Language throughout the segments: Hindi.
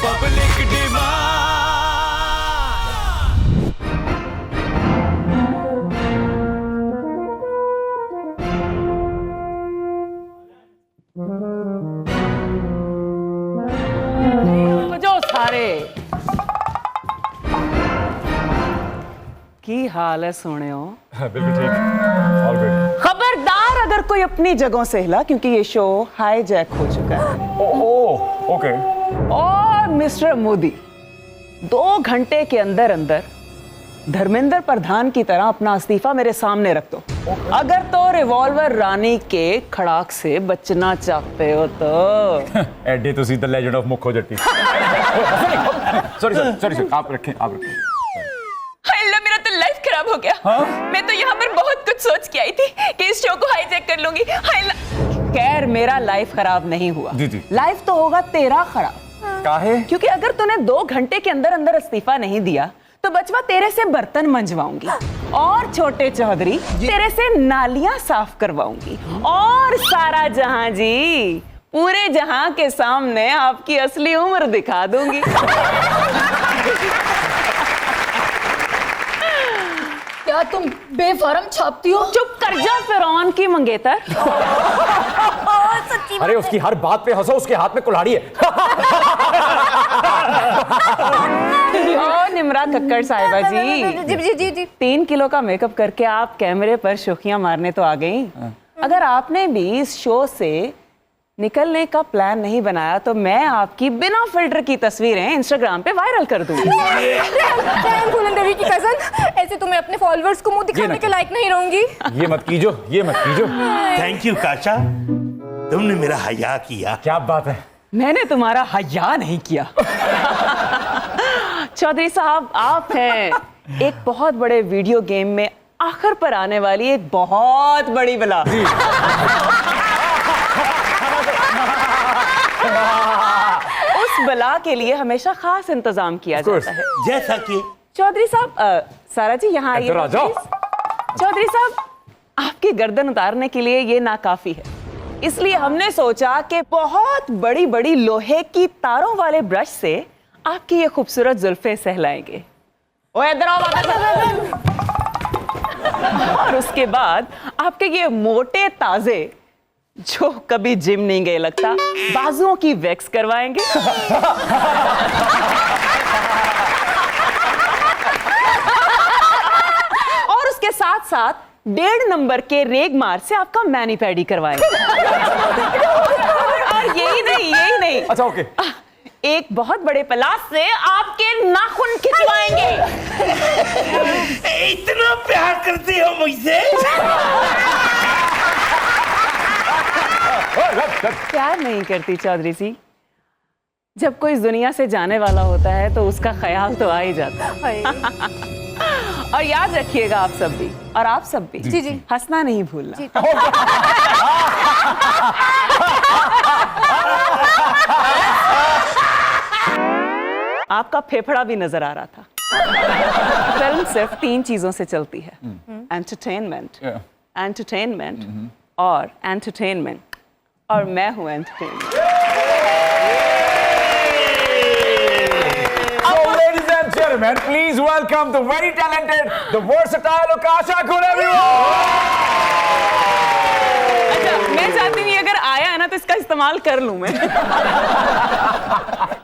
Public demand. जो सारे की हाल है सोने हो? बिल्कुल ठीक, ऑल गुड। खबरदार अगर कोई अपनी जगहों से हिला, क्योंकि ये शो हाईजैक हो चुका है। Oh okay. और मिस्टर मोदी 2 घंटे के अंदर अंदर धर्मेंद्र प्रधान की तरह अपना इस्तीफा मेरे सामने रख दो। अगर तो रिवॉल्वर रानी के खड़ाक से बचना चाहते हो तो एडी तुसी द लेजेंड ऑफ मुखो जट्टी। सॉरी सॉरी आप रखें। अल्लाह, मेरा तो लाइफ खराब हो गया। मैं तो यहाँ पर बहुत कुछ सोच के आई थी कि इस शो को हाईजैक कर लूंगी। खैर, मेरा लाइफ खराब नहीं हुआ। जी। लाइफ तो होगा तेरा खराब। काहे? क्योंकि अगर तूने 2 घंटे के अंदर अंदर इस्तीफा नहीं दिया तो बचवा तेरे से बर्तन मंजवाऊंगी, और छोटे चौधरी तेरे से नालियां साफ करवाऊंगी, और सारा जहां जी पूरे जहां के सामने आपकी असली उम्र दिखा दूंगी। क्या तुम बेफारम छापती हो? चुप कर जा फिरौन की मंगेतर। अरे उसकी हर बात पे हंसो, उसके हाथ में कुल्हाड़ी है। ओ निमरा कक्कड़ साहिबा जी, जी 3 किलो का मेकअप करके आप कैमरे पर शोखियां मारने तो आ गई। अगर आपने भी इस शो से निकलने का प्लान नहीं बनाया तो मैं आपकी बिना फिल्टर की तस्वीरें इंस्टाग्राम पे वायरल कर दूंगी। फूलन देवी की कजन, ऐसे तो मैं अपने फॉलोअर्स को मुंह दिखाने के लायक नहीं रहूंगी। ये मत कीजो। थैंक यू काशा, तुमने मेरा हया किया। क्या बात है। मैंने तुम्हारा हया नहीं किया। चौधरी साहब, आप हैं एक बहुत बड़े वीडियो गेम में आखिर पर आने वाली एक बहुत बड़ी बला। उस बला के लिए हमेशा खास इंतजाम किया जाता है। जैसा कि चौधरी साहब, सारा जी यहाँ आइए। इधर आ जाओ। चौधरी साहब, आपकी गर्दन उतारने के लिए ये नाकाफी है, इसलिए हमने सोचा कि बहुत बड़ी बड़ी लोहे की तारों वाले ब्रश से आपकी ये खूबसूरत जुल्फे सहलाएंगे। ओए इधर आओ। और उसके बाद आपके ये मोटे ताजे, जो कभी जिम नहीं गए लगता, बाजुओं की वैक्स करवाएंगे। और उसके साथ साथ 1.5 नंबर के रेगमार से आपका मैनी पैडी करवाएंगे। और यही नहीं। अच्छा ओके। एक बहुत बड़े पलास से आपके नाखून खिंचवाएंगे। इतना प्यार करती हो मुझसे? प्यार नहीं करती चौधरी जी। जब कोई इस दुनिया से जाने वाला होता है तो उसका ख्याल तो आ ही जाता है। और याद रखिएगा आप सब भी, और आप सब भी जी हंसना नहीं भूलना। आपका फेफड़ा भी नजर आ रहा था। फिल्म सिर्फ 3 चीजों से चलती है, एंटरटेनमेंट और एंटरटेनमेंट, और मैं हूं entertainment. Ladies and gentlemen, please welcome the very talented, the versatile Akasha Khul, everyone. अच्छा, मैं चाहती हूँ अगर आया है ना तो इसका इस्तेमाल कर लूं मैं।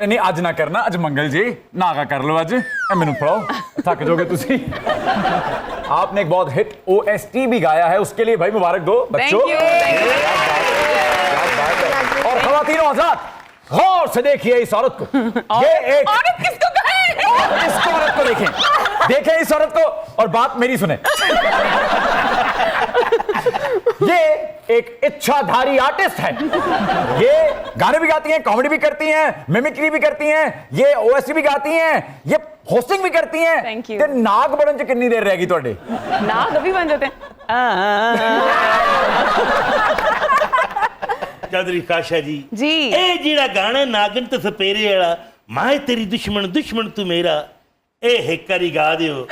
नहीं आज ना करना, आज मंगल जी नागा कर लो। आज मैनू पढ़ाओ, थक जोगे तुसी। आपने एक बहुत हिट OST भी गाया है, उसके लिए भाई मुबारक दो बच्चों। और ख़वातीनो हज़रात, गौर से देखिए इस औरत को। ये एक औरत किसको कहे? इस औरत को देखें इस औरत को, और बात मेरी सुने। ये एक इच्छाधारी आर्टिस्ट है। ये गाने भी गाती हैं, कॉमेडी भी करती हैं, मिमिक्री भी करती हैं, ये OST भी गाती हैं, ये होस्टिंग भी करती हैं। Thank you. ते नाग बनन च कितनी देर रहेगी ਤੁਹਾਡੇ? नाग अभी बन जाते हैं। चौधरी काशा जी ए जिहड़ा गाना नागन ते सपेरे वाला, मैं तेरी दुश्मन दुश्मन तू मेरा, ए हिक्कारी गा दियो,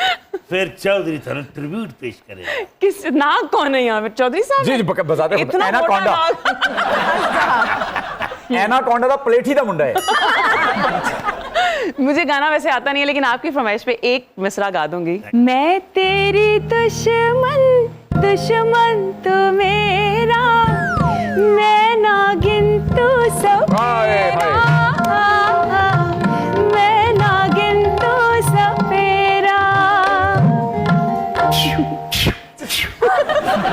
फिर चौधरी थानू ट्रिब्यूट पेश करे। किस नाग कौन है यहाँ पे चौधरी साहब? जी बताते हैं। इतना एनाकोंडा। एनाकोंडा दा प्लेठी दा मुंडा है। मुझे गाना वैसे आता नहीं है, लेकिन आपकी फरमाइश पे एक मिसरा गा दूंगी। मैं तेरी दुश्मन दुश्मन तू मेरा, मैं नागिन तू सपेरा, मैं नागिन तू सपेरा।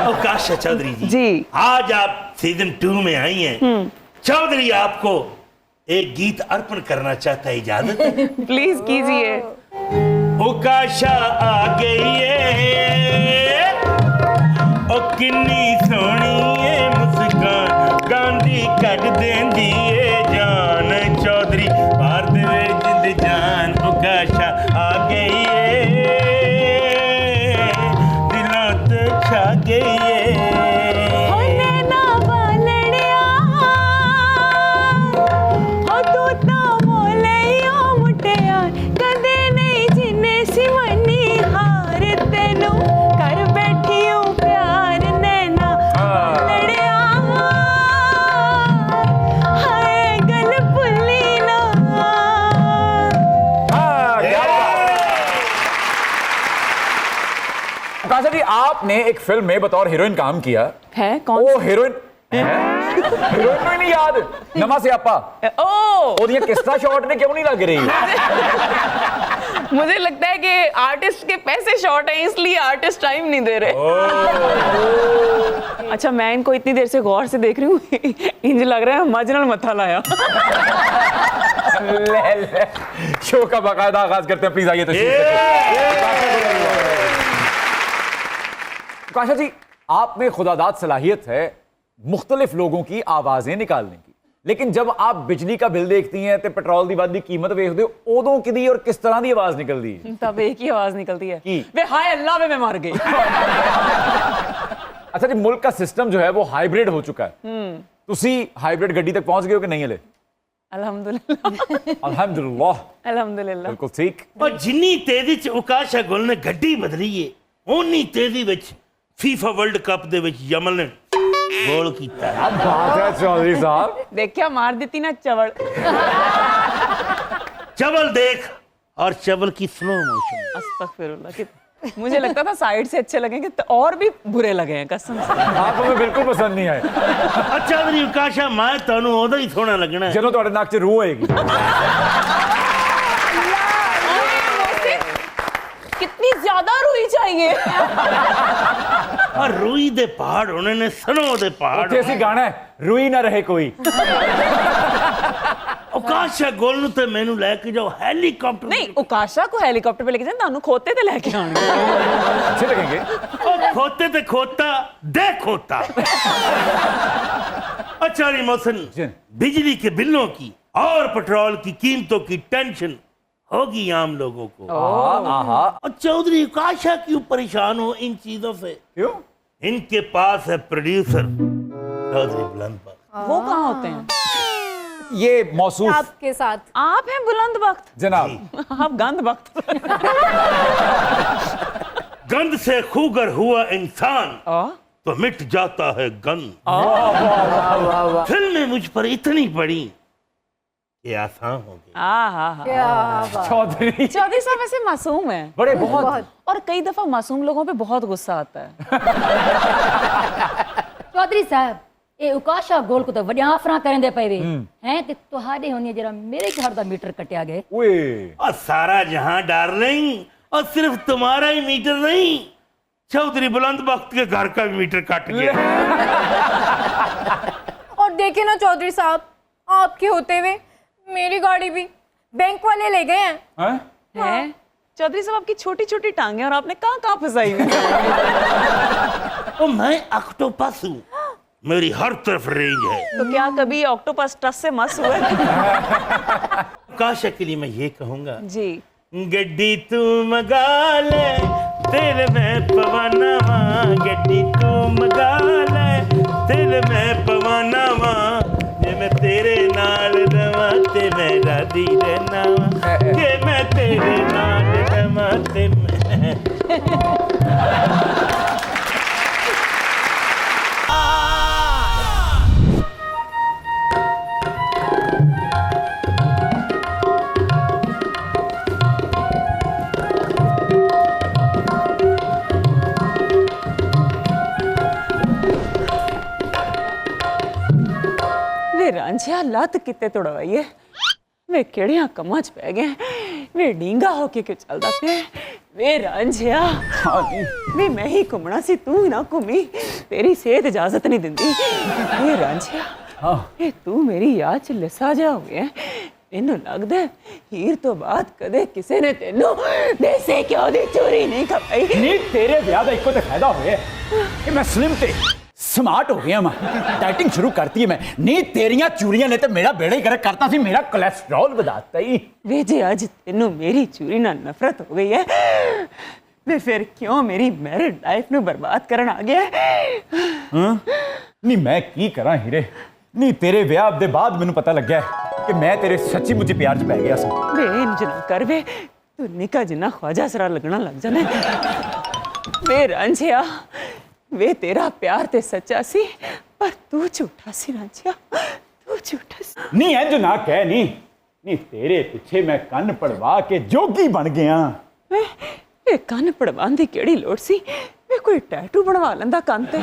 अवकाश चौधरी जी। आज आप सीजन 2 में आई हैं। चौधरी आपको एक गीत अर्पण करना चाहता है, इजाजत है? प्लीज कीजिए। उकाशा आ गई है, ओ किन्नी सोहनी है मुस्कान, गांधी कट देंदी है जान, चौधरी मार दे जिंद जान। उकाशा आ गई है, दिलों ते छा गई है। काशा जी, आपने एक फिल्म में बतौर हीरोइन काम किया है। कौन? ओ हीरोइन हीरोइन को नहीं याद, नमा से आपा। और ये किस्सा शॉर्ट ने क्यों नहीं लग रही? मुझे लगता है कि आर्टिस्ट के पैसे शॉर्ट हैं, इसलिए आर्टिस्ट टाइम नहीं दे रहे। अच्छा, मैं इनको इतनी देर से गौर से देख रही हूँ, इंज लग रहा है मजनल मथा लाया। ले। शो का बाकायदा आगाज करते हैं, प्लीज आइए काशा जी, आप में खुदादाद सलाहियत है मुख्तलिफ लोगों की आवाजें निकालने की, लेकिन जब आप बिजली का बिल देखती हैं तो पेट्रोल की वादी कीमत देखते हो, उदों किदी और किस तरह की आवाज निकलती है? तब एक ही आवाज निकलती है, की? वे हाय अल्लाह वे मैं मर गई। अच्छा जी, मुल्क का सिस्टम जो है वो हाइब्रिड हो चुका है। तुसी हाइब्रिड गड्डी तक पहुंच गए हो कि नहीं? हले अल्हम्दुलिल्लाह। अल्हम्दुलिल्लाह, अल्हम्दुलिल्लाह। बिल्कुल ठीक। और जिन्नी तेजी च उकाशा गुल ने गड्डी बदली है, उन्नी तेजी विच फीफा वर्ल्ड कप दे विच यमन ने गोल कीता। अब बात है चौधरी साहब, देखिया मार देती ना चवड़। चवल देख, और चवल की स्लो मोशन। अस्तगफिरुल्लाह, कि मुझे लगता था साइड से अच्छे लगेंगे, तो और भी बुरे लगे हैं कसम से। आपको मैं बिल्कुल पसंद नहीं आए। अच्छा मेरी उकाशा, मैं तानू ओदा ही सोना लगना है ਜਦੋਂ ਤੁਹਾਡੇ ਨੱਕ 'ਚ ਰੂਹ ਆਏਗੀ। कितनी ज्यादा रुई चाहिए। और रुई दे पहाड़ होने ने सनो दे पहाड़ ਉੱਥੇ ਅਸੀਂ ਗਾਣਾ ਹੈ ਰੂਈ ਨਾ ਰਹੇ ਕੋਈ। उकाशा गोल नु ते मैनू लेके जाओ हेलीकॉप्टर। नहीं, उकाशा को हेलीकॉप्टर पे लेके जाए, तानू खोते ते लेके आने। अच्छे लगेंगे। ओ खोते ते खोता दे खोता। अच्छा री मोहसिन, बिजली के बिलों की और पेट्रोल की कीमतों की टेंशन होगी आम लोगों को। और चौधरी उकाशा क्यों परेशान हो इन चीजों से? क्यों? इनके पास है प्रोड्यूसर चौधरी बुलंद बख्त। वो कहाँ होते हैं? ये मौसूफ आपके साथ आप हैं बुलंद वक्त जनाब। आप गंद वक्त। गंद से खूगर हुआ इंसान तो मिट जाता है गंद। फिल्में मुझ पर इतनी पड़ी कि आसान हो गई। चौधरी साहब वैसे मासूम है, बड़े बहुत, और कई दफा मासूम लोगों पे बहुत गुस्सा आता है। चौधरी साहब, ये उकाशा गोल को तो वड्या आफरा करेंदे पे वे हैं ते तोहाडे होनी जरा मेरे घर दा मीटर कटिया गए। ओए और सारा जहां डार्लिंग, और सिर्फ तुम्हारा ही मीटर नहीं, चौधरी बुलंद बख्त के घर का भी मीटर कट गया। और देखे ना चौधरी साहब, आपके होते हुए मेरी गाड़ी भी बैंक वाले ले गए हैं। हैं? चौधरी साहब, आपकी छोटी छोटी टांगे और आपने कहाँ कहाँ फंसाई हुई? और मैं ऑक्टोपस हूँ, मेरी हर तरफ रेंज है। तो क्या कभी ऑक्टोपस टस से मस हुए? काशा के लिए मैं ये कहूंगा जी, गड्डी तू मगा ले तेरे में पवानावा, गड्डी तू मगा ले तेरे में पवानावा, जे मैं तेरे नाल रवां ते मेरा दी रहना, जे मैं तेरे नाल रवां ते मैं ਰਾਂਝਿਆ ਲੱਤ ਕਿਤੇ ਤੜਵਾਈ ਹੈ ਵੇ ਕਿਹੜਿਆਂ ਕੰਮਾਂ 'ਚ ਪੈ ਗਿਆ ਵੇ ਡੀਂਗਾ ਹੋ ਕੇ ਕਿਉਂ ਚੱਲਦਾ ਪਿਆ ਵੇ ਰਾਂਝਿਆ हाँ जी ਵੇ ਮੈਂ ਹੀ ਘੁੰਮਣਾ ਸੀ ਤੂੰ ਨਾ ਘੁੰਮੀ ਤੇਰੀ ਸਿਹਤ ਇਜਾਜ਼ਤ ਨਹੀਂ ਦਿੰਦੀ ਵੇ ਰਾਂਝਿਆ हाँ ਇਹ ਤੂੰ ਮੇਰੀ ਯਾਦ 'ਚ ਲਿਸਾ ਜਾ ਹੋ ਗਿਆ ਮੈਨੂੰ ਲੱਗਦਾ ਹੈ, ਹੀਰ ਤੋਂ ਬਾਅਦ ਕਦੇ ਕਿਸੇ ਨੇ ਤੈਨੂੰ ਦੇਸੇ ਕਿਉਂ ਦੀ ਚੋਰੀ ਨਹੀਂ ਖਪਾਈ नहीं तेरे ब्याह का इको तो फायदा हो गया कि मैं स्लिम ते स्मार्ट हो गया मैं डाइटिंग शुरू करती है मैं नहीं तेरियां चूड़ियां ने तो मेरा बेड़ा ही गर्क करता सी मेरा कोलेस्ट्रॉल बढ़ाता ही वे जे आज तेनू मेरी चूरी ना नफरत हो गई है वे फिर क्यों मेरी मैरिड लाइफ ਨੂੰ बर्बाद करन आ गया हाँ नहीं मैं की करा हीरे नहीं तेरे ब्याह दे बाद मैनू पता लग्या कि मैं तेरे सच्ची मुझे प्यार च पै गया सा वे इंज ना कर वे तू निका जिन्ना ख्वाजा सरा लगना लग जाने वे रांझिया वे तेरा प्यार ते सच्चा सी पर तू झूठा सी रांझिया तू झूठा सी नहीं इंज ना कह नहीं तेरे पीछे मैं कन्न पड़वा के जोगी बन गया वे ਕੰਨ ਪੜਵਾਉਣ ਦੀ ਕਿਹੜੀ ਲੋੜ ਸੀ ਵੇ ਕੋਈ ਟੈਟੂ ਬਣਵਾ ਲੈਂਦਾ ਕੰਨ ਤੇ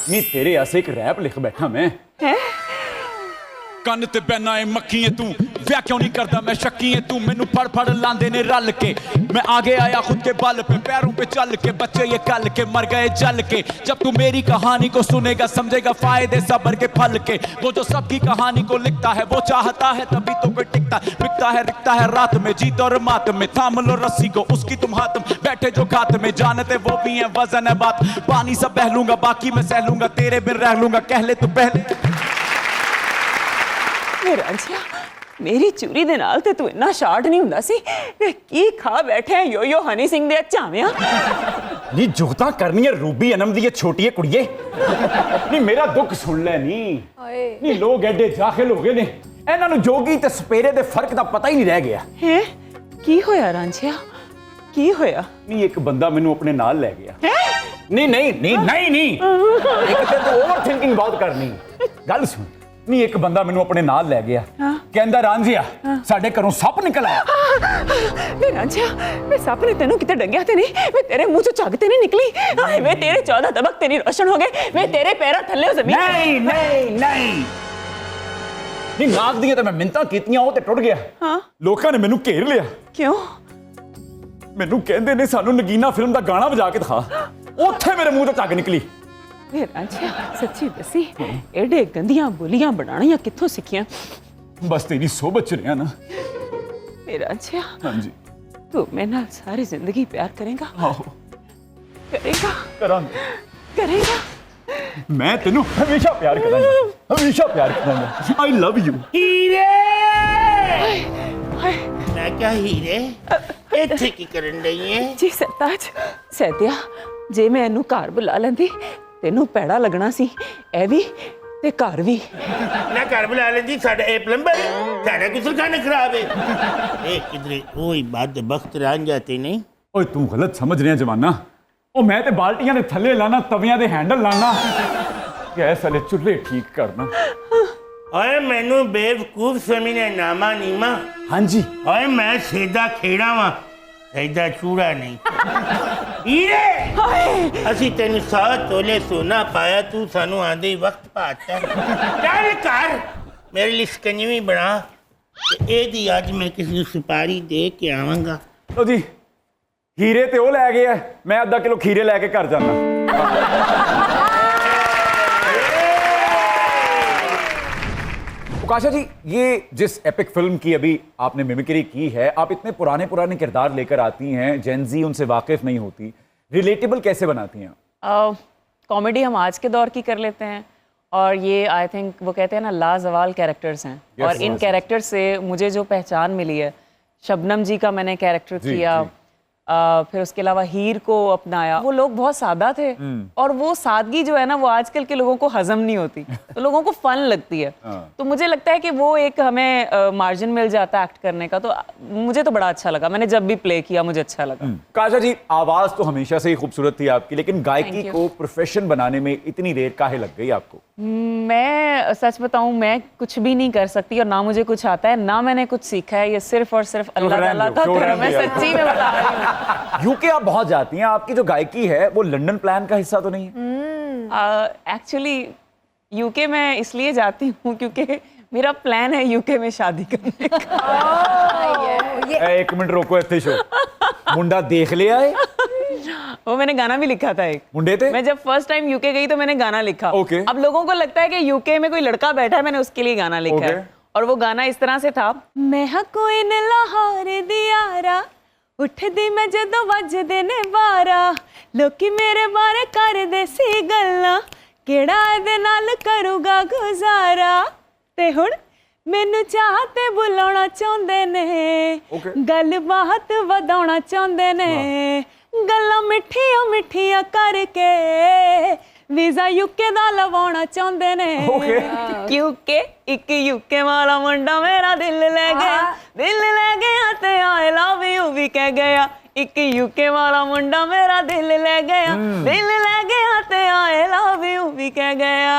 नहीं तेरे ऐसे एक रैप लिख बैठा मैं ਹੈ ਕੰਨ ਤੇ ਬੈਨਾ ਏ ਮੱਖੀਏ ਤੂੰ ਵਿਆਹ क्यों नहीं करता मैं शक्की है तू मैनू फड़ लांदे ने रल के मैं आगे आया खुद के बल पे पैरों पे चल के बच्चे ये कल के मर गए जल के जब तू मेरी कहानी को सुनेगा समझेगा फायदे सब्र के फल के वो जो सबकी कहानी को लिखता है वो चाहता है तभी तो कोई टिकता बिकता है रिकता है रात में जीत और मात में थाम लो रस्सी को उसकी तुम हाथ में बैठे जो घात में जानते वो भी है वजन है बात पानी सब बह लूंगा बाकी मैं सह लूंगा तेरे बिन रह लूंगा कह ले तू पहले ਵੇ ਰਾਂਝਿਆ ਮੇਰੀ ਚੂਰੀ ਦੇ ਨਾਲ ਤੇ ਤੂੰ ਇੰਨਾ ਸ਼ਾਰਟ ਨਹੀਂ ਹੁੰਦਾ ਸੀ ਵੇ ਕੀ ਖਾ ਬੈਠੇ ਯੋ ਹਨੀ ਸਿੰਘ ਦੇ ਝਾਵਿਆਂ नहीं जुगता करनी है रूबी अनम दी ये छोटी है कुड़िए नहीं मेरा दुख सुन ले नहीं लोग एडे जाखिल हो गए ने इन्हां नूं जोगी ते सपेरे दे फर्क दा पता ही नहीं रह गया ਹੈ ਕੀ ਹੋਇਆ ਰਾਂਝਿਆ ਕੀ ਹੋਇਆ नहीं एक बंदा मैनू अपने नाल ले गया नहीं एक ते तू ओवर थिंकिंग बहुत करनी गल सुन नहीं एक बंदा मैनू अपने नाल ले गया कहंदा रांझिया साडे घरों सप निकल आया ਵੇ ਰਾਂਝਿਆ ਵੇ ਸੱਪ ਨੇ ਤੈਨੂੰ ਕਿਤੇ ਡੰਗਿਆ ਤੇ ਨਹੀਂ ਵੇ ਤੇਰੇ ਮੂੰਹ ਚੋਂ ਝੱਗ ਤੇ ਨਹੀਂ ਨਿਕਲੀ ਹਾਏ ਵੇ ਤੇਰੇ 14 ਤਬਕ ਤੇਰੀ ਰੋਸ਼ਨ ਹੋ ਗਏ ਵੇ ਤੇਰੇ ਪੈਰਾਂ ਥੱਲੇ ਜ਼ਮੀਨ नहीं नाग दी तो मैं मिन्नतां कीतियां वो ते टुट गया हाँ लोकां ने मैनू घेर लिया ਕਿਉਂ मैनू कहंदे ने सानू नगीना फिल्म दा गाना बजा के दिखा उत्थे मेरे मुंह तो झग निकली ਵੇ ਰਾਂਝਿਆ ਸੱਚੀ ਦੱਸੀ ਐਡੇ ਗੰਦੀਆਂ ਬੋਲੀਆਂ ਬਣਾਣੀਆਂ ਕਿੱਥੋਂ ਸਿੱਖੀਆਂ बस तेरी सोबत च रहा ना ਵੇ ਰਾਂਝਿਆ हाँ जी तू मेरे नाल सारी जिंदगी प्यार करेगा आहो करेगा करांगा करेगा मैं तेनू हमेशा प्यार करांगा आई लव यू ਹੀਰੇ हाय ਮੈਂ ਕਿਹਾ ਹੀਰੇ ਇੱਥੇ ਕੀ ਕਰਨ ਰਹੀ ਹੈ जी सरताज सैदिया जे मैं इनू घर बुला लेंदी तेनू पैड़ा लगना सी ए भी ते घर भी ਨਾ ਘਰ ਬੁਲਾ ਲੈਂਦੀ ਸਾਡਾ ਇਹ ਪਲੰਬਰ ਸਾਡਾ ਗੁਸਲਖਾਨਾ ਖਰਾਬ ਹੈ ਇਹ ਕਿਧਰੇ ਕੋਈ ਬਦ ਬਖਤ ਰਾਂਝਾ ਤੇ ਨਹੀਂ ओए तू गलत समझ रहे जमाना ओ मैं ते बाल्टियां दे थल्ले लाना तवियां दे हैंडल लाना गैस वाले चुल्हे ठीक करना ਓਏ ਮੈਨੂੰ ਬੇਵਕੂਫ ਸਮਝਣਾ ਨਾਮਾ ਨੀਮਾ हाँ जी ਓਏ ਮੈਂ ਸਿੱਧਾ ਖੇੜਾ ਵਾਂ ਸਿੱਧਾ ਚੂੜਾ ਨਹੀਂ ਹੀਰੇ ਅਸੀਂ ਤੈਨੂੰ 100 ਤੋਲੇ ਸੋਨਾ ਪਾਇਆ ਤੂੰ ਸਾਨੂੰ ਆਂਦੇ ਵਕਤ ਪਾਤਾ ਚੱਲ ਘਰ ਮੇਰੇ ਲਈ ਸਕੰਜਵੀ ਬਣਾ ਤੇ ਇਹਦੀ ਅੱਜ ਮੈਂ ਕਿਸੇ ਨੂੰ ਸੁਪਾਰੀ ਦੇ ਕੇ ਆਵਾਂਗਾ लो जी हीरे ते ओ लै गया मैं आधा किलो खीरे लैके घर जाना उकाशा जी ये जिस एपिक फिल्म की अभी आपने मिमिक्री की है आप इतने पुराने किरदार लेकर आती हैं जेनजी उनसे वाकिफ नहीं होती रिलेटेबल कैसे बनाती हैं कॉमेडी हम आज के दौर की कर लेते हैं और ये आई थिंक वो कहते हैं ना लाजवाल कैरेक्टर्स हैं और इन कैरेक्टर से मुझे जो पहचान मिली है शबनम जी का मैंने कैरेक्टर किया फिर उसके अलावा हीर को अपनाया वो लोग बहुत सादा थे और वो सादगी जो है ना वो आजकल के लोगों को हजम नहीं होती तो लोगों को फन लगती है तो मुझे लगता है कि वो एक हमें मार्जिन मिल जाता है एक्ट करने का तो मुझे तो बड़ा अच्छा लगा मैंने जब भी प्ले किया मुझे अच्छा लगा काशा जी आवाज तो हमेशा से ही खूबसूरत थी आपकी लेकिन गायकी को प्रोफेशन बनाने में इतनी देर काहे लग गई आपको मैं सच बताऊं मैं कुछ भी नहीं कर सकती और ना मुझे कुछ आता है ना मैंने कुछ सीखा है ये सिर्फ और सिर्फ अल्लाह ताला का करम है सच्ची में बता रही हूँ यूके आप बहुत जाती हैं, आपकी जो गायकी है वो लंदन प्लान का हिस्सा तो नहीं है? एक्चुअली यूके में इसलिए जाती हूँ क्योंकि मेरा प्लान है यूके में शादी करने का। एक मिनट रोको इत्थे शो, मुंडा देख लिया है? वो मैंने गाना भी लिखा था एक। मुंडे थे? मैं जब फर्स्ट टाइम यूके गई तो मैंने गाना लिखा। Okay. अब लोगों को लगता है कि यूके में कोई लड़का बैठा है, मैंने उसके लिए गाना लिखा Okay. है। और वो गाना इस तरह से था, मैं हाँ कोई न लाहौर दियारा उठदी मैं जदों वजदे ने 12 लोकी मेरे बारे कर दे सी गल्लां केड़ा इहदे नाल करूगा गुजारा ते हुण मैनू चाहते बुलाउणा चाहुंदे ने Okay. गल बात वधाउणा चाहुंदे ने गल्लां मिठियां मिठियां करके वीजा यूके दा लवाउणा चाहुंदे ने क्योंकि एक यूके वाला मुंडा मेरा दिल ले गया ते आई लव यू भी कह गया एक यूके वाला मुंडा मेरा दिल ले गया ते आई लव यू भी कह गया।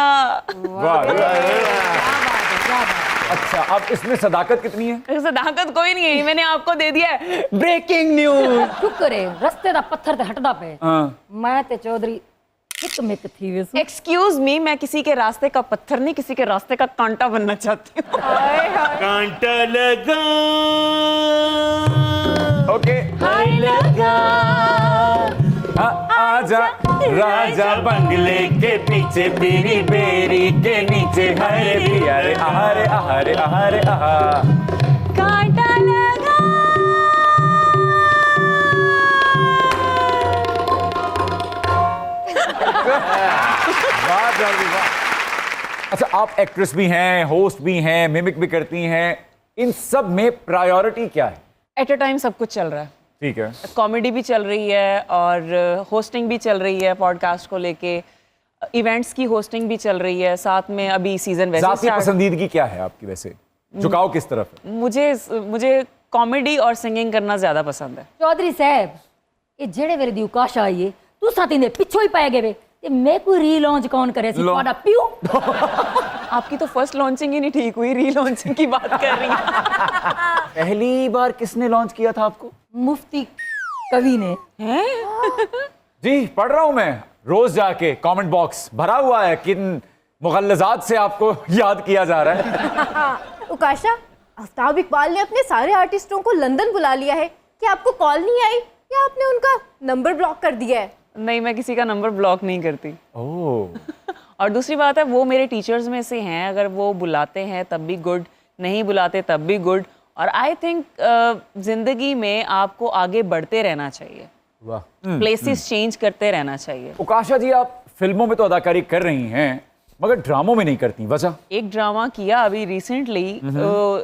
अच्छा, अब इसमें सदाकत कितनी है? सदाकत कोई नहीं है, मैंने आपको दे दिया है ब्रेकिंग न्यूज। शुक्र है रस्ते दा पत्थर ते हटदा पे। हाँ। मैं ते चौधरी हिक मिक थी वेसु। एक्सक्यूज मी, मैं किसी के रास्ते का पत्थर नहीं, किसी के रास्ते का कांटा बनना चाहती हूँ। कांटा लगा ओके। लगा आजा राजा बंगले के पीछे तेरी बेरी के नीचे हरे भी अरे अरे अरे अरे आहा। कांटा लगा वाह जावी वाह। अच्छा, आप एक्ट्रेस भी हैं, होस्ट भी हैं, मिमिक भी करती हैं, इन सब में प्रायोरिटी क्या है? एट अ टाइम सब कुछ चल रहा है। ठीक है। कॉमेडी भी चल रही है और होस्टिंग भी चल रही है पॉडकास्ट को लेके, इवेंट्स की होस्टिंग भी चल रही है, साथ में अभी सीजन वैसे जाती पसंदीदगी क्या है आपकी वैसे? झुकाव किस तरफ है? मुझे कॉमेडी और सिंगिंग करना ज्यादा पसंद है। चौधरी साहब ये जेड़े वेले दी उकाश आई है तू साथी ने पिछो ही पाए गए ते मैं कोई रीलॉन्च कौन करे सी पाड़ा पियो। आपकी तो फर्स्ट लॉन्चिंग ही नहीं ठीक हुई, रीलॉन्चिंग की बात कर रही हैं। पहली बार किसने लॉन्च किया था आपको? मुफ्ती कवि ने। जी, पढ़ रहा हूं मैं रोज जाके, कमेंट बॉक्स भरा हुआ है, किन मुगल्लजात से आपको याद किया जा रहा है। उकाशा, आफ्ताब इकबाल ने अपने सारे आर्टिस्टों को लंदन बुला लिया है, क्या आपको कॉल नहीं आई या आपने उनका नंबर ब्लॉक कर दिया है? नहीं, मैं किसी का नंबर ब्लॉक नहीं करती। ओह। और दूसरी बात है, वो मेरे टीचर्स में से हैं, अगर वो बुलाते हैं तब भी गुड, नहीं बुलाते तब भी गुड। और आई थिंक जिंदगी में आपको आगे बढ़ते रहना चाहिए, वाह। प्लेसेस चेंज करते रहना चाहिए। उकाशा जी, आप फिल्मों में तो अदाकारी कर रही हैं मगर ड्रामों में नहीं करती, वजह? एक ड्रामा किया अभी रिसेंटली,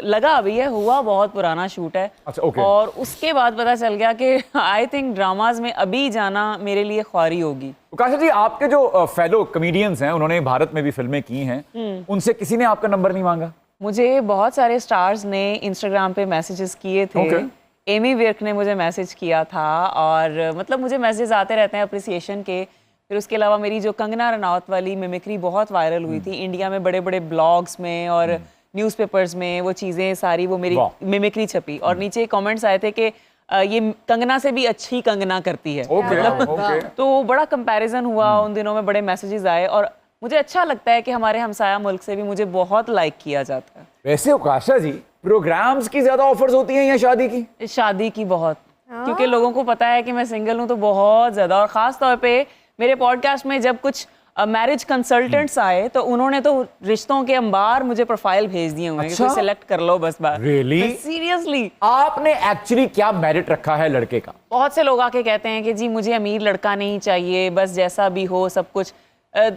लगा अभी है, हुआ बहुत पुराना शूट है। अच्छा, ओके। और उसके बाद पता चल गया कि आई थिंक ड्रामाज में अभी जाना मेरे लिए ख्वारी होगी। उकाशा जी, आपके जो फेलो कॉमेडियंस हैं, उन्होंने भारत में भी फिल्में की हैं, उनसे किसी ने आपका नंबर नहीं मांगा? मुझे बहुत सारे स्टार्स ने इंस्टाग्राम पे मैसेजेस किए थे। Okay. एमी विर्क ने मुझे मैसेज किया था और मतलब मुझे मैसेज आते रहते हैं अप्रिसिएशन के। फिर उसके अलावा मेरी जो कंगना रनौत वाली मिमिक्री बहुत वायरल हुई थी इंडिया में, बड़े बड़े ब्लॉग्स में और न्यूज़पेपर्स में वो चीज़ें सारी, वो मेरी मिमिक्री छपी और नीचे कमेंट्स आए थे कि ये कंगना से भी अच्छी कंगना करती है। ओके। तो बड़ा कंपैरिजन हुआ उन दिनों में, बड़े मैसेजेस आए और मुझे अच्छा लगता है कि हमारे हमसाया मुल्क से भी मुझे बहुत लाइक किया जाता है। वैसे उकाशा जी, प्रोग्राम्स की ज्यादा ऑफर्स होती हैं या शादी की? शादी की बहुत, क्योंकि लोगों को पता है कि मैं सिंगल हूँ तो बहुत ज्यादा। और खास तौर पे मेरे पॉडकास्ट में जब कुछ मैरिज कंसल्टेंट्स आए तो उन्होंने तो रिश्तों के अंबार मुझे प्रोफाइल भेज दिए हुए हैं कि सिलेक्ट कर लो बस बात। Really? सीरियसली। आपने एक्चुअली क्या मेरिट रखा है लड़के का? बहुत से लोग आके कहते हैं कि जी मुझे अमीर लड़का नहीं चाहिए, बस जैसा भी हो सब कुछ।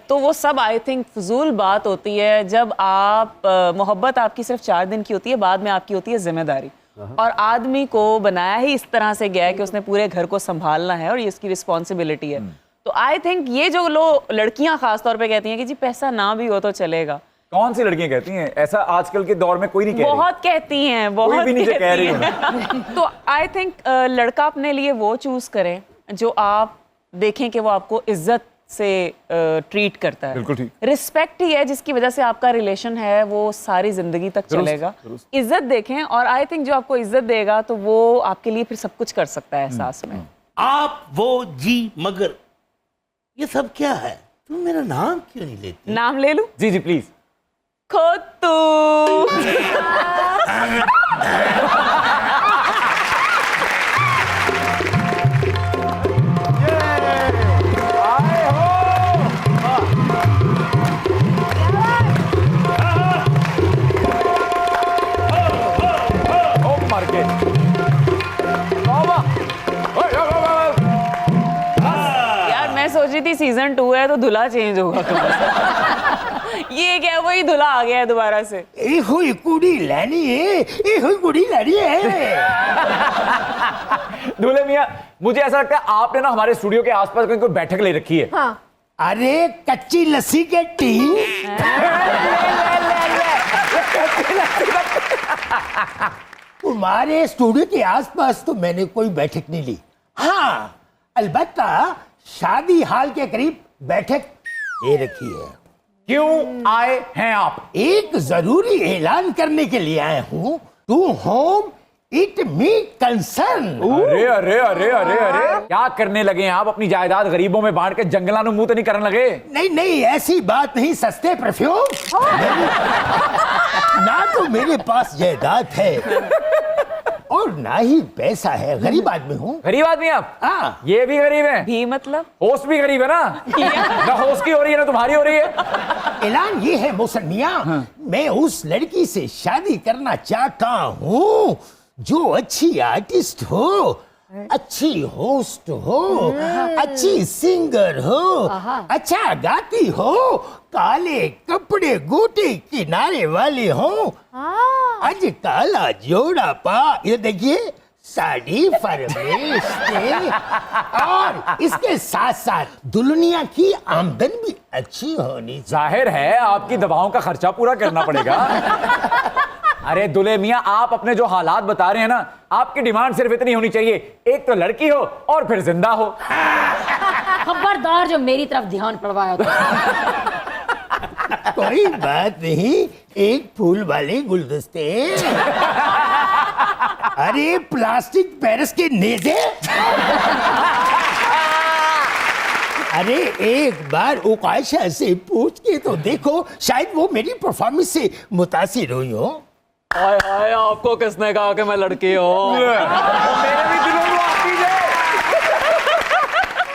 तो वो सब आई थिंक फजूल बात होती है। जब आप मोहब्बत आपकी सिर्फ 4 दिन की होती है, बाद में आपकी होती है जिम्मेदारी। और आदमी को बनाया ही इस तरह से गया है कि उसने पूरे घर को संभालना है और ये इसकी रिस्पॉन्सिबिलिटी है। तो आई थिंक ये जो लड़कियां खास तौर पे कहती हैं कि जी पैसा ना भी हो तो चलेगा। कौन सी लड़कियां कहती हैं ऐसा? आजकल के दौर में कोई नहीं कह रही। बहुत कहती हैं, बहुत कोई भी नहीं कह रही हैं। तो आई थिंक लड़का अपने लिए वो चूज करे जो आप देखें कि वो आपको इज्जत से ट्रीट करता है। बिल्कुल ठीक। रिस्पेक्ट ही है जिसकी वजह से आपका रिलेशन है वो सारी जिंदगी तक चलेगा। इज्जत देखें, और आई थिंक जो आपको इज्जत देगा तो वो आपके लिए फिर सब कुछ कर सकता है एहसास में। आप वो जी मगर ये सब क्या है? तुम मेरा नाम क्यों नहीं लेती? नाम ले लूं? जी जी प्लीज। खोतू। मार के यार मैं सोच रही थी सीजन 2 है तो दूल्हा चेंज होगा कम से कम। ये क्या, वही दूल्हा आ गया है दोबारा से। ए हुई कुड़ी लेनी है, ए हुई कुड़ी लेनी है। दूल्हे मियां, मुझे ऐसा लगता है आपने ना हमारे स्टूडियो के आसपास कोई बैठक ले रखी है। हाँ अरे कच्ची लस्सी के टीम। तुम्हारे स्टूडियो के आसपास तो मैंने कोई बैठक नहीं ली। हाँ, अलबत्ता शादी हाल के करीब बैठक ले रखी है। क्यों आए हैं आप? एक जरूरी ऐलान करने के लिए आए हूँ। To whom it may concern. अरे अरे अरे अरे अरे, क्या करने लगे हैं आप? अपनी जायदाद गरीबों में बांट के जंगलां नु मुंह तो नहीं करने लगे? नहीं नहीं, ऐसी बात नहीं। सस्ते परफ्यूम ना तो मेरे पास जायदाद है और ना ही पैसा है। गरीब आदमी हूँ। गरीब आदमी आप? हाँ। ये भी गरीब है? भी मतलब होस्ट भी गरीब है ना? ना होस्ट की हो रही है ना तुम्हारी हो रही है। ऐलान ये है मोहसिन मियां, मैं उस लड़की से शादी करना चाहता हूँ जो अच्छी आर्टिस्ट हो, अच्छी होस्ट हो, अच्छी सिंगर हो, अच्छा गाती हो, काले कपड़े गोटे किनारे वाले हो, आज काला जोड़ा पा, ये देखिए साड़ी फरमेश के, और इसके साथ साथ दुल्हनिया की आमदन भी अच्छी होनी जाहिर है आपकी दवाओं का खर्चा पूरा करना पड़ेगा। अरे दुल्हे मियां, आप अपने जो हालात बता रहे हैं ना, आपकी डिमांड सिर्फ इतनी होनी चाहिए, एक तो लड़की हो और फिर जिंदा हो। खबरदार जो मेरी तरफ ध्यान पड़वाया तो। कोई बात नहीं, एक फूल वाले गुलदस्ते। अरे प्लास्टिक पेरिस के नेज़े। अरे एक बार उकाशा से पूछ के तो देखो, शायद वो मेरी परफॉर्मेंस से मुतासिर हुई हो। हाय हाय, आपको किसने कहा कि मैं लड़की हूँ? मेरे भी दिलों में आती है।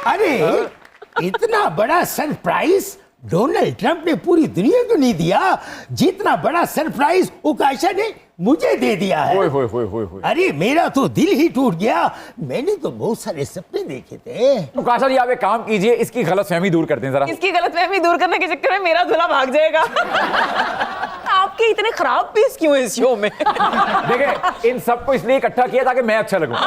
अरे इतना बड़ा सरप्राइज डोनाल्ड ट्रंप ने पूरी दुनिया को नहीं दिया जितना बड़ा सरप्राइज उकाशा ने मुझे दे दिया है। होय होय होय होय होय। अरे मेरा तो दिल ही टूट गया। मैंने तो बहुत सारे सपने देखे थे। उकाशा जी, आप एक काम कीजिए, इसकी गलतफहमी दूर कर दें जरा। इसकी गलतफहमी दूर करने के चक्कर में मेरा दूल्हा भाग जाएगा। आपके इतने खराब पीस क्यों है इस शो में? देखिए, इन सबको इसलिए इकट्ठा किया ताकि मैं अच्छा लगूं।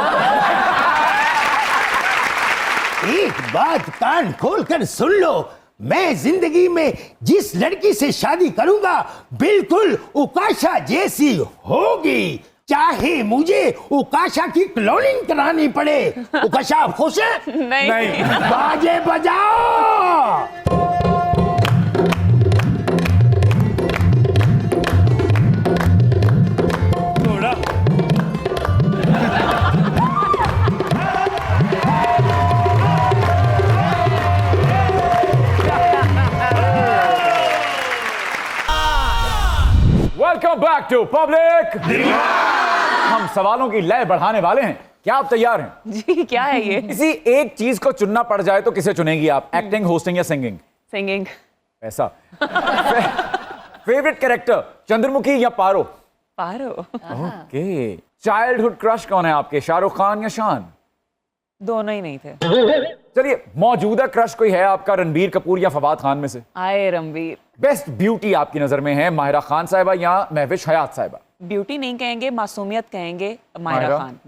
एक बात कान खोलकर सुन लो, मैं जिंदगी में जिस लड़की से शादी करूंगा बिल्कुल उकाशा जैसी होगी, चाहे मुझे उकाशा की क्लोनिंग करानी पड़े। उकाशा आप खुश हैं? नहीं। बाजे बजाओ। थोड़ा वेलकम बैक टू पब्लिक। हम सवालों की लय बढ़ाने वाले हैं, क्या आप तैयार हैं? जी, क्या है ये? किसी एक चीज को चुनना पड़ जाए तो किसे चुनेंगी आप? एक्टिंग, होस्टिंग या सिंगिंग? सिंगिंग। ऐसा। फेवरेट कैरेक्टर, चंद्रमुखी या पारो? पारो। ओके। चाइल्डहुड क्रश कौन है आपके, शाहरुख खान या शान? दोनों ही नहीं थे। चलिए, मौजूदा क्रश कोई है आपका, रणबीर कपूर या फवाद खान में से? आए रणबीर। बेस्ट ब्यूटी आपकी नजर में है माहिरा खान साहिबा या महविश हयात साहिबा? ब्यूटी नहीं कहेंगे, मासूमियत कहेंगे, माहिरा खान।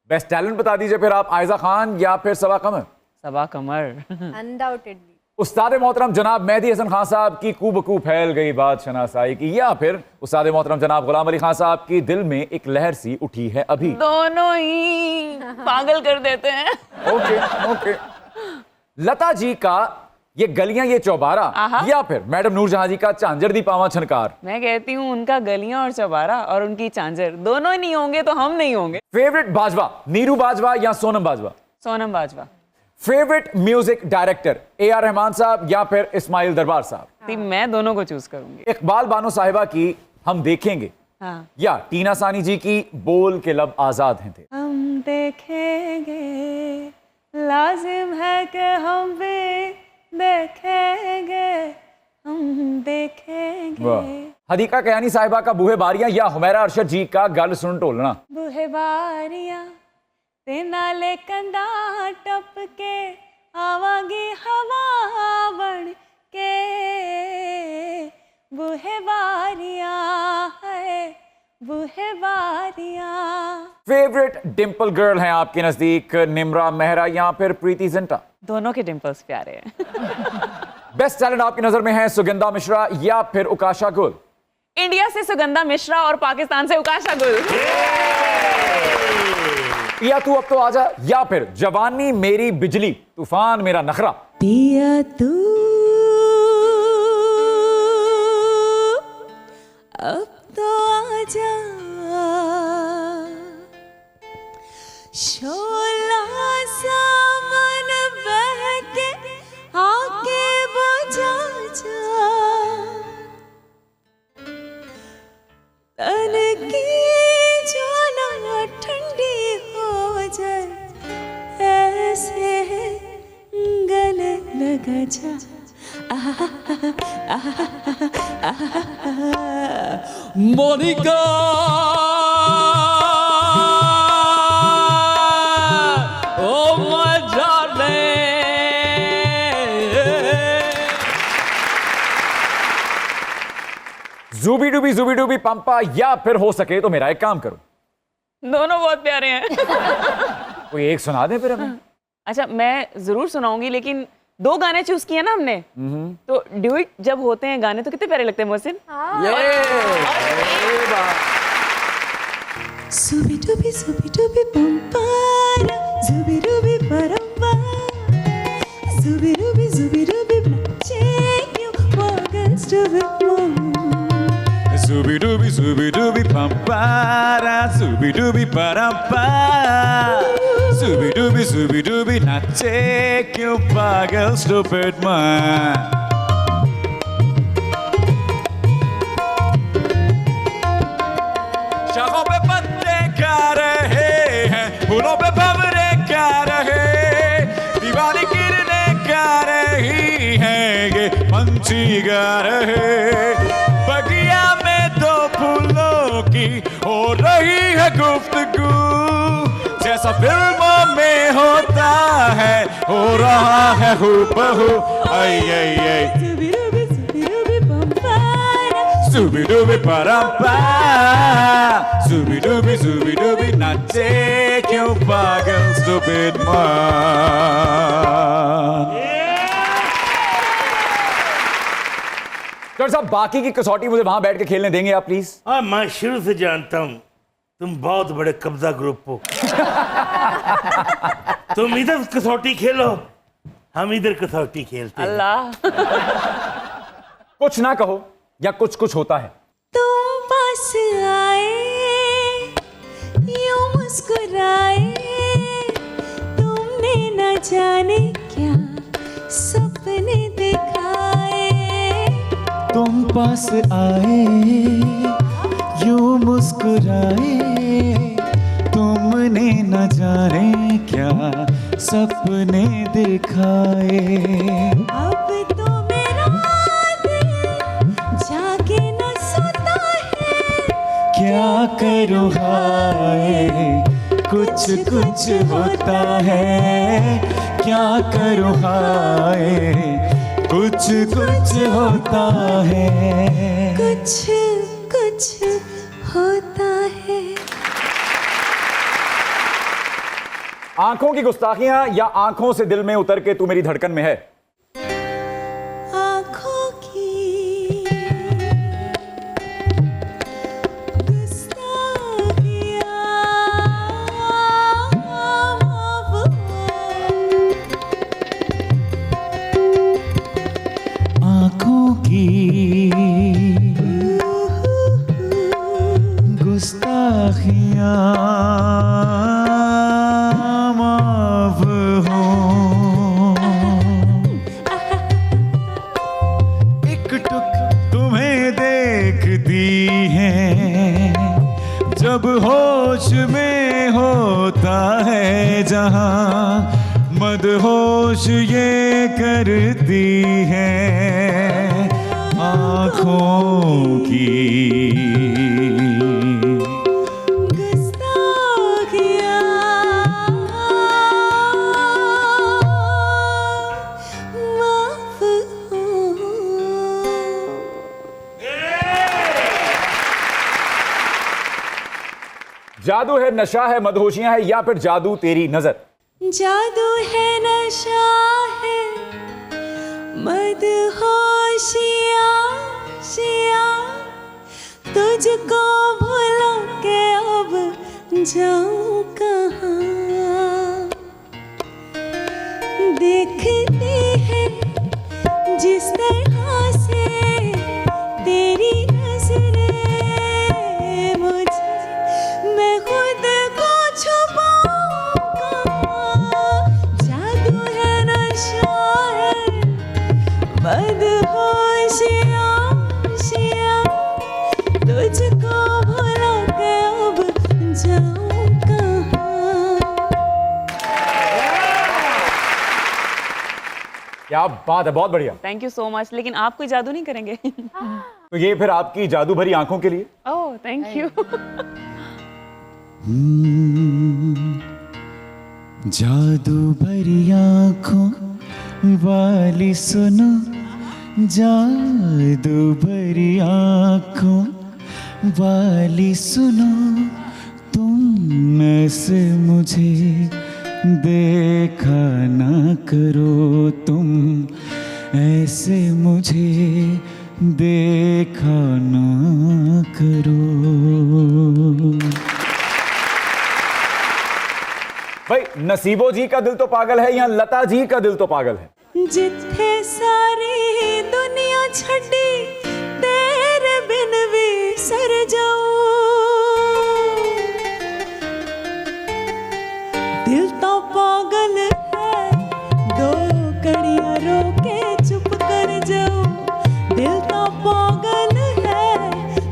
बेस्ट टैलेंट बता दीजिए फिर आप, आयजा खान या फिर सबा कमर? सबा कमर। अनडाउटेडली उस्ताद मोहतरम जनाब मेहदी हसन खान साहब की कूबकू फैल गई बात शनासाई की, या फिर उस्ताद मोहतरम जनाब गुलाम अली खान साहब की दिल में एक लहर सी उठी है अभी? दोनों ही पागल कर देते हैं। Okay okay. लता जी का ये गलियां ये चौबारा या फिर मैडम नूरजहां जी का झांझर दी पावा छनकार? मैं कहती हूँ उनका गलियां और चौबारा और उनकी झांझर दोनों ही नहीं होंगे तो हम नहीं होंगे। फेवरेट बाजवा, नीरू बाजवा या Sonam Bajwa? Sonam Bajwa. Favourite music director, AR Rahman साहब या फिर इस्माइल दरबार साहब? मैं दोनों को चूज करूंगी। इकबाल बानो साहिबा की हम देखेंगे या टीना सानी जी की बोल के लब आजाद हैं थे? हम देखेंगे, लाजिम है कि हम भी देखेंगे, हम देखेंगे। हदीका कयानी साहिबा का बूहे बारियां या हुमैरा अरशद जी का गल सुन ढोलना? बूहे बारियां ते नाले कंधा टप के आवागी हवा बन के, बूहे बारियां है बूहे बारियां। फेवरेट डिंपल गर्ल हैं आपके नजदीक निम्रा मेहरा या फिर प्रीति जिंटा? दोनों के डिंपल्स प्यारे हैं। बेस्ट टैलेंट आपकी नजर में है सुगंधा मिश्रा या फिर उकाशा गुल? इंडिया से सुगंधा मिश्रा और पाकिस्तान से उकाशा गुल। पिया तू अब तो आजा या फिर जवानी मेरी बिजली तूफान मेरा नखरा? पिया तू अब तो आजा, शोला सामन बहके आके बुझा जा, तन की ज्वाला ठंडी हो जाए, ऐसे गले लगा जा। मोनिका ओ माय डार्लिंग, जुबी डूबी पंपा या फिर हो सके तो मेरा एक काम करो? दोनों बहुत प्यारे हैं। कोई एक सुना दे फिर हमें। अच्छा मैं जरूर सुनाऊंगी, लेकिन 2 गाने चूज किए ना हमने, तो ड्यूट जब होते हैं गाने तो कितने प्यारे लगते हैं मोहसिन। सुबी डूबी पंपारा, जुबी डूबी परम्पा, जुबी डूबी check you August to the moon. Zubi dubi pampara, zubi dubi parampa, zubi dubi nache क्यों पागल stupid man. शाखों पे पत्ते खा रहे हैं, फूलों पे भंवरे खा रहे, दीवानी किरणें गा रही हैं, ये पंछी गा रहे, बगिया में 2 फूलों की हो रही है गुफ्तगू, जैसा फिल्मों में होता है हो रहा है हूबहू। आई आई आई Zubi dubi parampa, zubi dubi nache क्यों पागल stupid man. डॉक्टर साहब बाकी की कसौटी मुझे वहां बैठ के खेलने देंगे आप प्लीज? हाँ, मैं शुरू से जानता हूं तुम बहुत बड़े कब्जा ग्रुप हो। तुम इधर कसौटी खेलो, हम इधर कसौटी खेलते हैं। अल्लाह। कुछ ना कहो या कुछ कुछ होता है। तुम पास आए यूं मुस्कुराए, तुमने न जाने क्या सपने दिखाए, तुम पास आए यूं मुस्कुराए, तुमने न जाने क्या सपने दिखाए, अब तो मेरा दिल जाके न सोता है, क्या करूँ हाय कुछ कुछ होता है, क्या करूँ हाय कुछ कुछ होता है, कुछ कुछ होता है। आंखों की गुस्ताखियां या आंखों से दिल में उतर के तू मेरी धड़कन में है? आंखों की गुस्ताखियां हैं जब होश में होता है जहां मदहोश ये करती हैं आँखों की जादू है, नशा है, मदहोशियां है, या फिर जादू तेरी नजर? जादू है, नशा है, मदहोशियाँ तुझको भूलो के अब जाऊं कहाँ। देखती है जिस तरह से तेरी नजरें मुझे, मैं खुद को छुपाऊं कहाँ। जादू है, नशा है, मदहोशियाँ तुझको भूलो के अब जाऊं कहाँ। क्या बात है, बहुत बढ़िया। Thank you so much. लेकिन आप कोई जादू नहीं करेंगे? तो ये फिर आपकी जादू भरी आंखों के लिए। Oh thank you. जादू भरी आँखों वाली सुनो, जादू भरी आँखों वाली सुनो, तुम ऐसे मुझे देखा ना करो, तुम ऐसे मुझे देखा ना करो। भाई नसीबो जी का दिल तो पागल है या लता जी का दिल तो पागल है? जिथे सारी दुनिया छड़ी तेरे बिन भी सर जाऊं, दिल तो पागल है, दो कड़ियां रोके चुप कर जाऊं। दिल तो पागल है,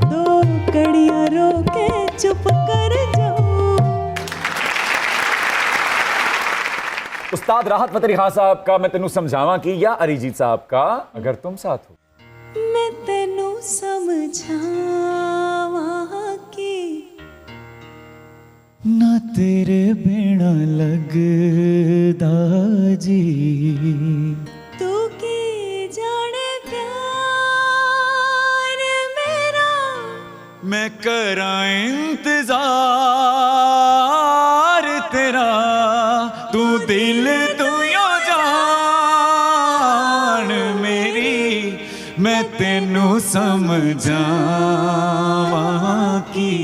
दो कड़ियां रोके चुप कर जाऊं। उस्ताद राहत फतेह अली खान साहब का मैं तेनू समझावा की या अरिजीत साहब का अगर तुम साथ हो? मैं तेनू समझावा की ना तेरे बिना लगदा जी, तू की जाने प्यार मेरा, मैं करा इंतजार तेरा, तू दिल तू यो जान मेरी, मैं तेनू समझावा की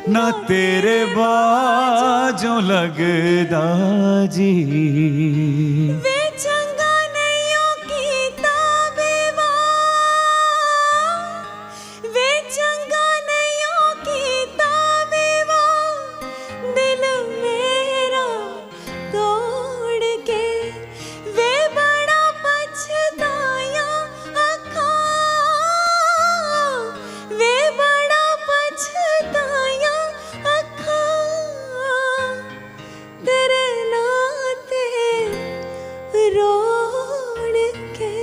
ना तेरे बाजों लगदा जी। वे चंगा नैयों की ताबेवा, वे चंगा नैयों की ताबेवा, दिल मेरा तोड़ के वे बड़ा पछताया अखा, वे बड़ा पछताया अखा, तेरे नाते रोड़ के।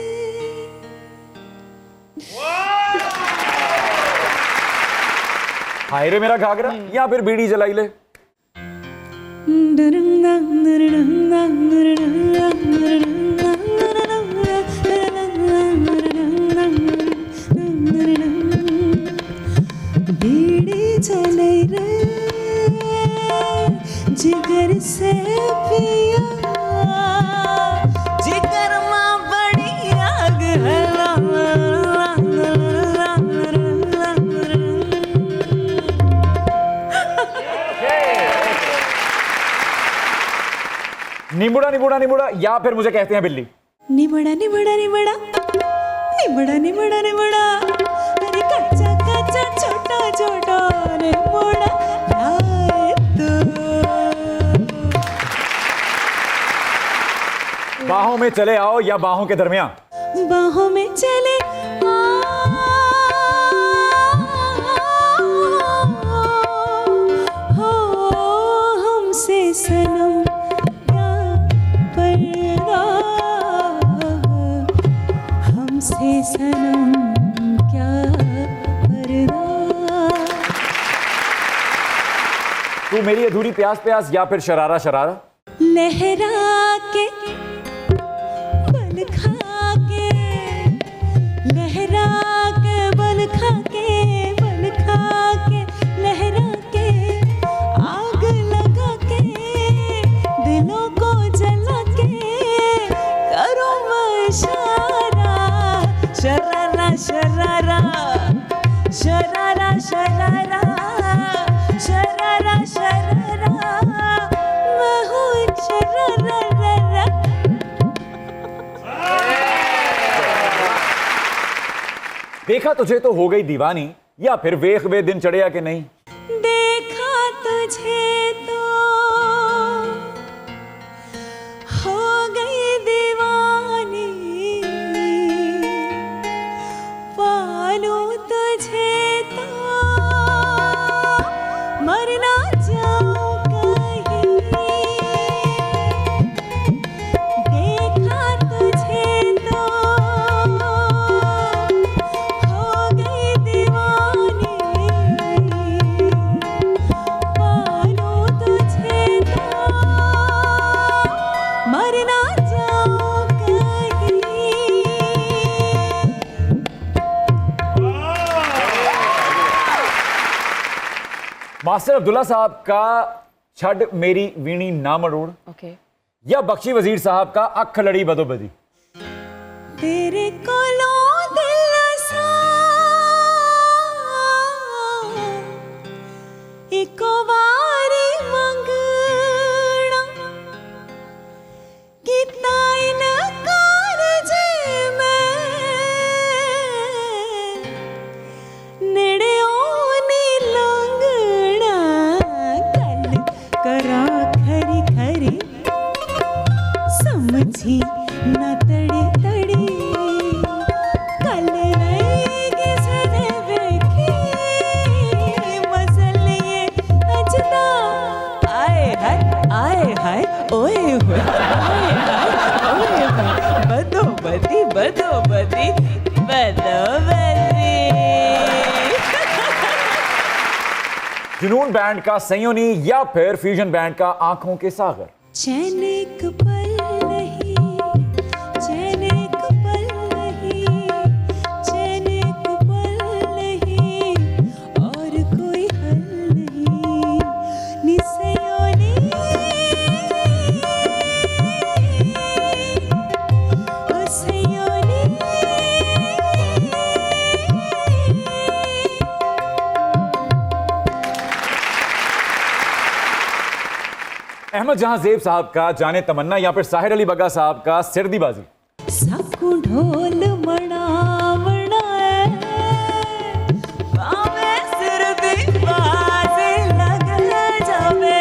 हाय रे मेरा घाघरा या फिर बीड़ी जलाई ले? बीड़ी जले रे जिगर से पिया, जिगर मां बड़ी आग है। निमुड़ा निमुड़ा निमुड़ा या फिर मुझे कहते हैं बिल्ली? निबड़ा निबड़ा निबड़ा निबड़ा निबड़ा निबड़ा, अरे कच्चा कच्चा छोटा छोटा निबड़ा लाए तू। बाहों में चले आओ या बाहों के दरमियान? बाहों में चले आओ, सनम क्या पर्दा। तू मेरी अधूरी प्यास प्यास या फिर शरारा शरारा। लहरा के बल खा के, लहरा के बल खा के, बल खा के लहरा के, आग लगा के दिलों को जला के, करो मैं इशारा, शरारा शरारा शरारा शरारा शरारा शरारा, मैं हूँ एक शरारा। देखा तुझे तो हो गई दीवानी या फिर वेख वे दिन चढ़िया कि नहीं। देखा तुझे तो हो गई दीवानी, पालूं तुझे तो मर ना जाऊं कहीं। देखा तुझे तो हो गई दीवानी, पालूं तुझे तो मर ना जाऊं कहीं। मास्टर अब्दुल्ला साहब का छड़ मेरी वीणी ना मरोड़ ओके या बख्शी वजीर साहब का अख लड़ी बदोबदी। तेरे कोलों दिल सा इको वारी मंगना, कितना इनकार जे मैं नेड़े ओनी लंगना, कल करा खरी खरी समझी ना तड़ी तड़ी, कल नहीं किसने देखी मसलिए अजदा। आए हाय ओए होए, आए हाय ओए होए, बदो बदी बदो बदी बदो बदी। जुनून बैंड का सयोनी या फिर फ्यूजन बैंड का आंखों के सागर। चैन एक पल नहीं, चैन एक पल नहीं, चैन एक पल नहीं, और कोई हल नहीं। निसयोनी ओ सयोनी। अहमद जहां जेब साहब का जाने तमन्ना या फिर साहिर अली बग्गा साहब का सिरदीबाजी। साकू ढोल मनावना पावे सिर दी बाजे लग जावे,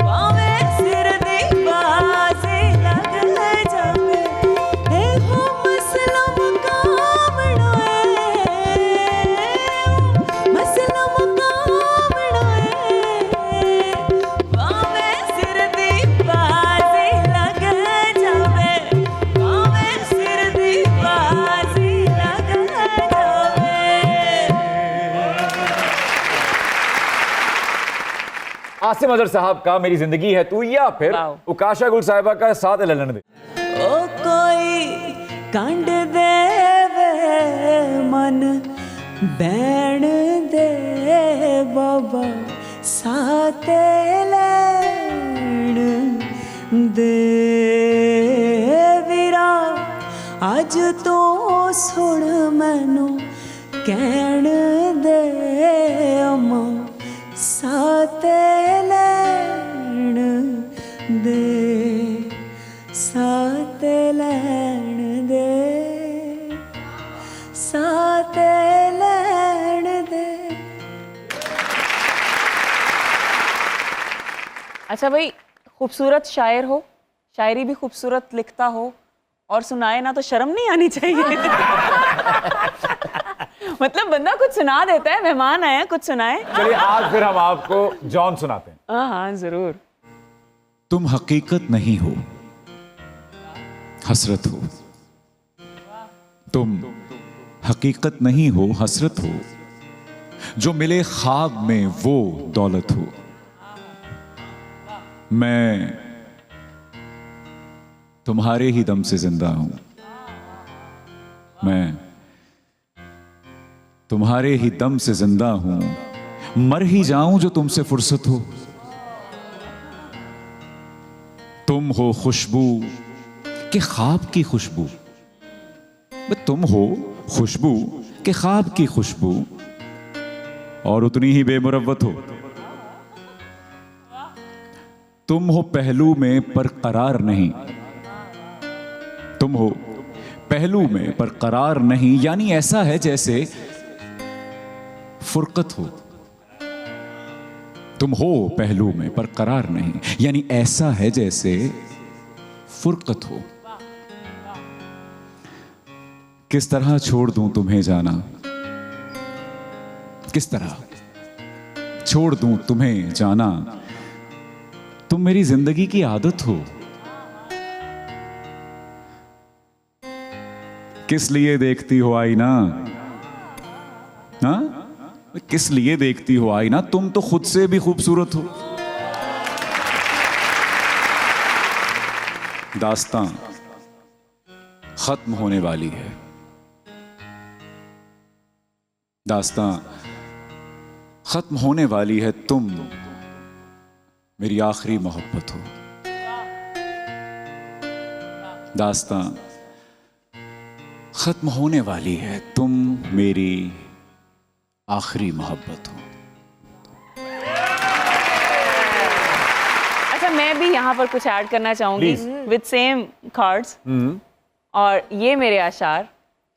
पावे सिर दी बाजे लग जावे, ए हो मसला मुकाबला मसला मुकाबला, पावे सिर दी बाजे लग जावे, पावे सिर दी बाजे लग जावे। आसिम अजहर साहब का मेरी जिंदगी है तू या फिर वाओ। उकाशा गुल साहिबा का साथ ललन दे। ओ कोई कंड देवे मन बैण दे बाबा, साते लैण दे वीरा, अज तो सुन मैनू कहण दे अम्मा, साते लैण दे, साथ लैण दे, साथ लैण दे। अच्छा भाई, खूबसूरत शायर हो, शायरी भी खूबसूरत लिखता हो और सुनाए ना तो शर्म नहीं आनी चाहिए। मतलब बंदा कुछ सुना देता है, मेहमान आए हैं कुछ सुनाए। चलिए आज फिर हम आपको जॉन सुनाते हैं। हाँ जरूर। तुम हकीकत नहीं हो, हसरत हो। तुम हकीकत नहीं हो हसरत हो, जो मिले ख्वाब में वो दौलत हो। मैं तुम्हारे ही दम से जिंदा हूं, मैं तुम्हारे ही दम से जिंदा हूं, मर ही जाऊं जो तुमसे फुर्सत हो। तुम हो खुशबू के ख्वाब की खुशबू, तुम हो खुशबू के ख्वाब की खुशबू, और उतनी ही बेमुरव्वत हो। तुम हो पहलू में पर करार नहीं, तुम हो पहलू में पर करार नहीं, यानी ऐसा है जैसे फुरकत हो। तुम हो पहलू में पर करार नहीं, यानी ऐसा है जैसे फुरकत हो। किस तरह छोड़ दूं तुम्हें जाना, किस तरह छोड़ दूं तुम्हें जाना, तुम मेरी जिंदगी की आदत हो। किस लिए देखती हो आईना, हाँ? किस लिए देखती हो आईना, तुम तो खुद से भी खूबसूरत हो। दास्तां खत्म होने वाली है, दास्तां खत्म होने वाली है, तुम मेरी आखिरी मोहब्बत हो। दास्तां खत्म होने वाली है, तुम मेरी आखिरी मोहब्बत हो। अच्छा, मैं भी यहाँ पर कुछ ऐड करना चाहूंगी विद सेम कार्ड्स, और ये मेरे आशार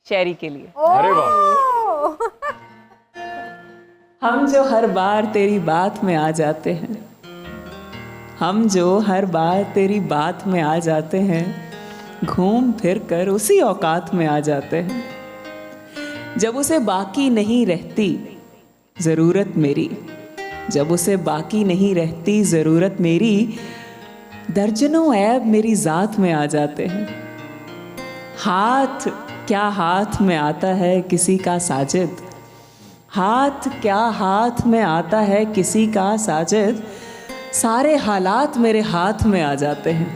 शेरी के लिए। अरे वाह, हम जो हर बार तेरी बात में आ जाते हैं, हम जो हर बार तेरी बात में आ जाते हैं, घूम फिर कर उसी औकात में आ जाते हैं। जब उसे बाकी नहीं रहती ज़रूरत मेरी, जब उसे बाकी नहीं रहती ज़रूरत मेरी, दर्जनों ऐब मेरी ज़ात में आ जाते हैं। हाथ क्या हाथ में आता है किसी का साजिद, हाथ क्या हाथ में आता है किसी का साजिद, सारे हालात मेरे हाथ में आ जाते हैं।